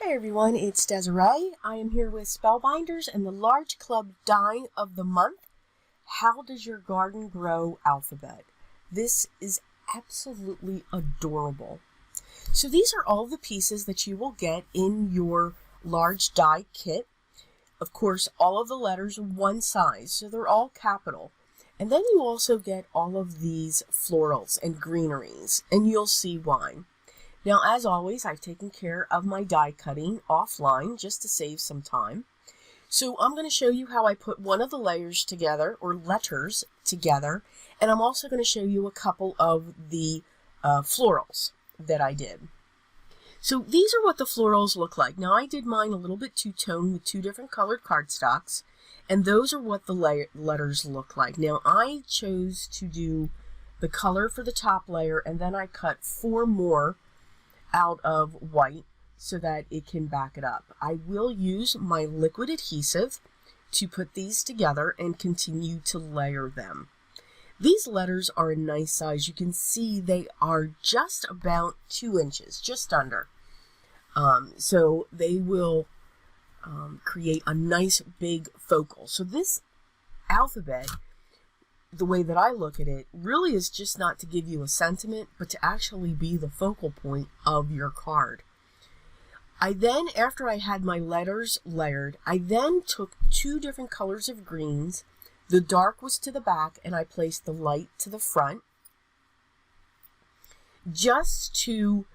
Hi everyone, it's Desiree. I am here with Spellbinders and the Large Club Die of the Month. How does your garden grow alphabet? This is absolutely adorable. So these are all the pieces that you will get in your large die kit. Of course, all of the letters are one size, so they're all capital. And then you also get all of these florals and greeneries, and you'll see why. Now, as always, I've taken care of my die cutting offline just to save some time. So I'm going to show you how I put one of the layers together, or letters together, and I'm also going to show you a couple of the florals that I did. So these are what the florals look like. Now, I did mine a little bit two-tone with two different colored cardstocks, and those are what the letters look like. Now, I chose to do the color for the top layer, and then I cut 4 more out of white so that it can back it up. I will use my liquid adhesive to put these together and continue to layer them. These letters are a nice size. You can see they are just about 2 inches, just under. So they will create a nice big focal. So this alphabet, the way that I look at it, really is just not to give you a sentiment, but to actually be the focal point of your card. I then, after I had my letters layered, I then took 2 different colors of greens. The dark was to the back, and I placed the light to the front, just to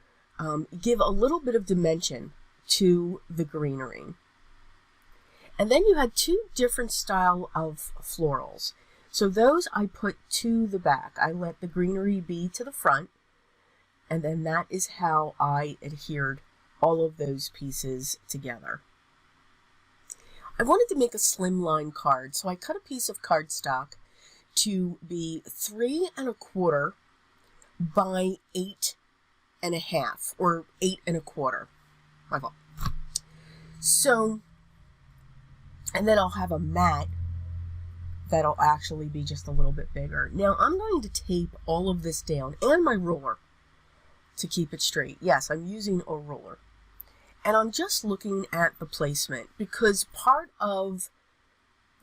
give a little bit of dimension to the greenery. And then you had 2 different style of florals. So those I put to the back. I let the greenery be to the front, and then that is how I adhered all of those pieces together. I wanted to make a slimline card, so I cut a piece of cardstock to be 3 1/4 by 8 1/2, or 8 1/4. My fault. So, and then I'll have a mat that'll actually be just a little bit bigger. Now I'm going to tape all of this down, and my ruler, to keep it straight. Yes, I'm using a ruler. And I'm just looking at the placement, because part of,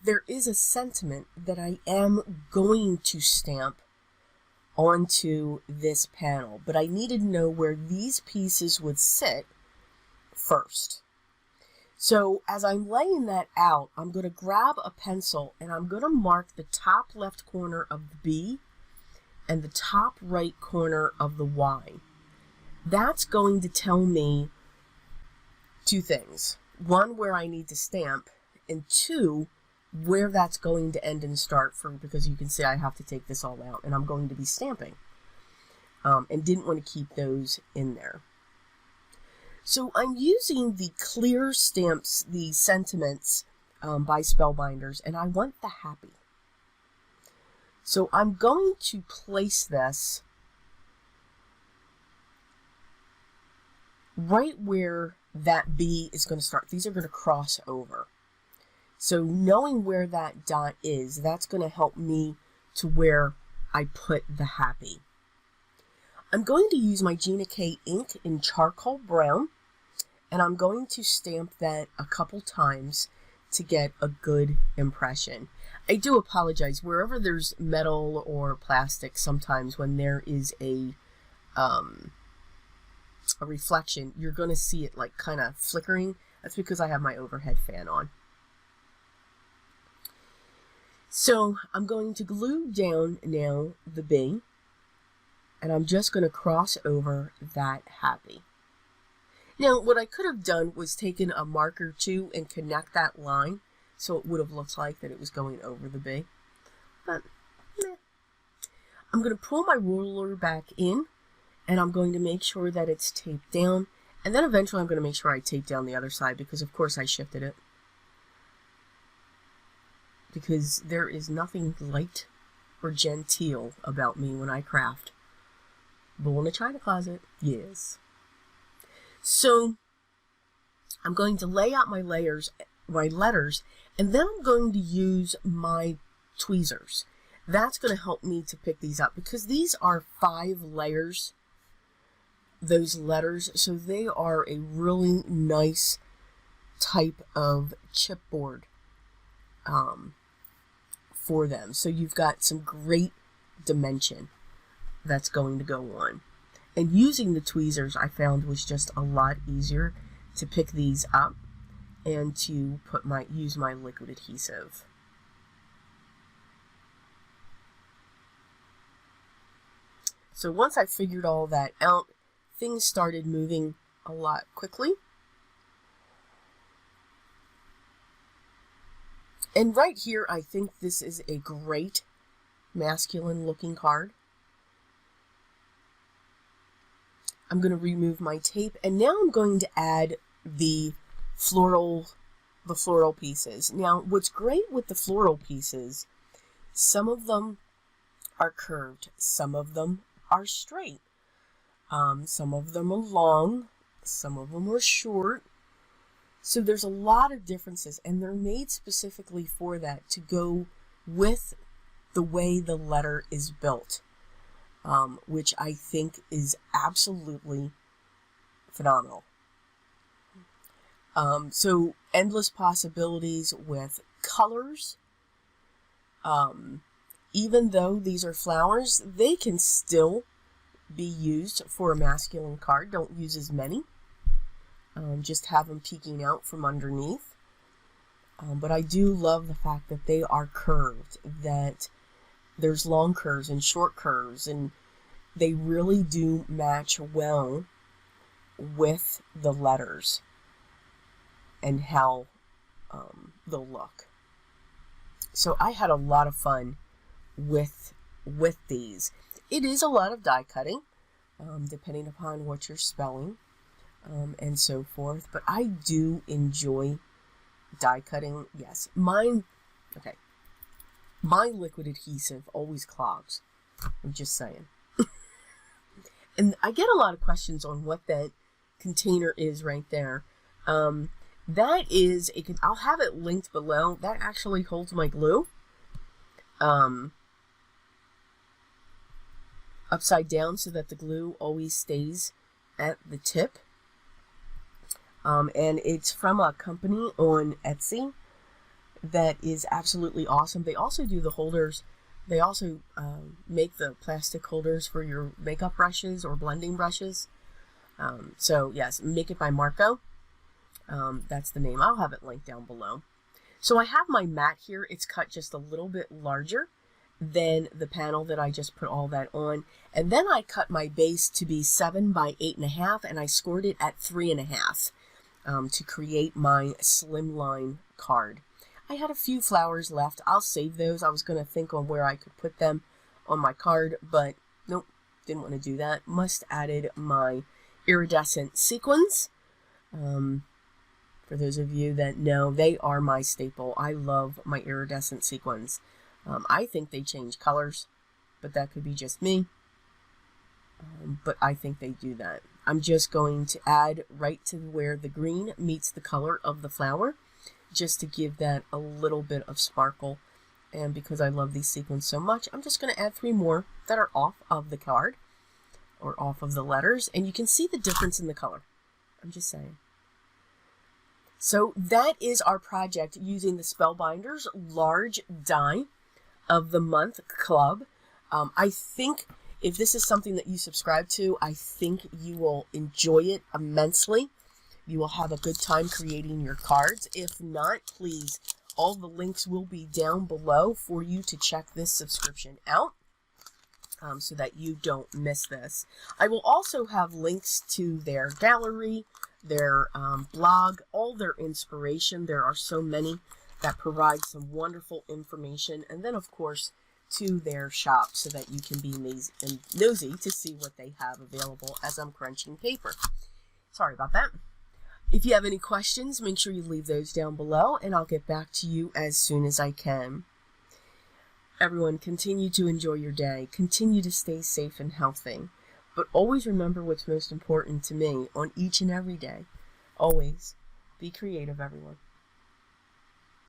there is a sentiment that I am going to stamp onto this panel, but I needed to know where these pieces would sit first. So as I'm laying that out, I'm going to grab a pencil and I'm going to mark the top left corner of the B and the top right corner of the Y. That's going to tell me 2 things. 1, where I need to stamp, and 2, where that's going to end and start from, because you can see I have to take this all out and I'm going to be stamping. And didn't want to keep those in there. So I'm using the clear stamps, the sentiments by Spellbinders, and I want the happy. So I'm going to place this right where that B is going to start. These are going to cross over. So knowing where that dot is, that's going to help me to where I put the happy. I'm going to use my Gina K ink in charcoal brown, and I'm going to stamp that a couple times to get a good impression. I do apologize, wherever there's metal or plastic, sometimes when there is a reflection, you're going to see it like kind of flickering. That's because I have my overhead fan on. So I'm going to glue down now the B, and I'm just going to cross over that happy. Now, what I could have done was taken a marker too and connect that line, so it would have looked like that it was going over the B. But, meh. I'm going to pull my ruler back in, and I'm going to make sure that it's taped down, and then eventually I'm going to make sure I tape down the other side, because of course I shifted it. Because there is nothing light or genteel about me when I craft. Bull in a china closet, yes. So I'm going to lay out my letters, and then I'm going to use my tweezers. That's going to help me to pick these up, because these are 5 layers those letters. So they are a really nice type of chipboard for them. So you've got some great dimension that's going to go on. And using the tweezers, I found, was just a lot easier to pick these up and to use my liquid adhesive. So once I figured all that out, things started moving a lot quickly. And right here, I think this is a great masculine looking card. I'm going to remove my tape, and now I'm going to add the floral pieces. Now, what's great with the floral pieces, some of them are curved, some of them are straight, some of them are long, some of them are short. So there's a lot of differences, and they're made specifically for that, to go with the way the letter is built. Which I think is absolutely phenomenal. So endless possibilities with colors. Even though these are flowers, they can still be used for a masculine card. Don't use as many. Just have them peeking out from underneath. But I do love the fact that they are curved, that there's long curves and short curves, and they really do match well with the letters and how they'll look. So I had a lot of fun with these. It is a lot of die cutting, depending upon what you're spelling, and so forth. But I do enjoy die cutting. Yes, my liquid adhesive always clogs. I'm just saying. And I get a lot of questions on what that container is right there. That is, I'll have it linked below. That actually holds my glue. Upside down so that the glue always stays at the tip. And it's from a company on Etsy that is absolutely awesome. They also do the holders. They also make the plastic holders for your makeup brushes or blending brushes. So yes, Make It by Marco. That's the name. I'll have it linked down below. So I have my mat here. It's cut just a little bit larger than the panel that I just put all that on. And then I cut my base to be 7 by 8.5, and I scored it at 3.5 to create my slimline card. I had a few flowers left. I'll save those. I was going to think on where I could put them on my card, but nope, didn't want to do that. Must added my iridescent sequins. For those of you that know, they are my staple. I love my iridescent sequins. I think they change colors, but that could be just me. But I think they do that. I'm just going to add right to where the green meets the color of the flower, just to give that a little bit of sparkle. And because I love these sequins so much, I'm just going to add 3 more that are off of the card, or off of the letters, and you can see the difference in the color. I'm just saying. So that is our project using the Spellbinders Large Die of the Month Club. I think if this is something that you subscribe to, I think you will enjoy it immensely. You will have a good time creating your cards. If not, please, all the links will be down below for you to check this subscription out, so that you don't miss this. I will also have links to their gallery, their blog, all their inspiration. There are so many that provide some wonderful information. And then, of course, to their shop so that you can be nosy to see what they have available as I'm crunching paper. Sorry about that. If you have any questions, make sure you leave those down below, and I'll get back to you as soon as I can. Everyone, continue to enjoy your day. Continue to stay safe and healthy. But always remember what's most important to me on each and every day. Always be creative, everyone.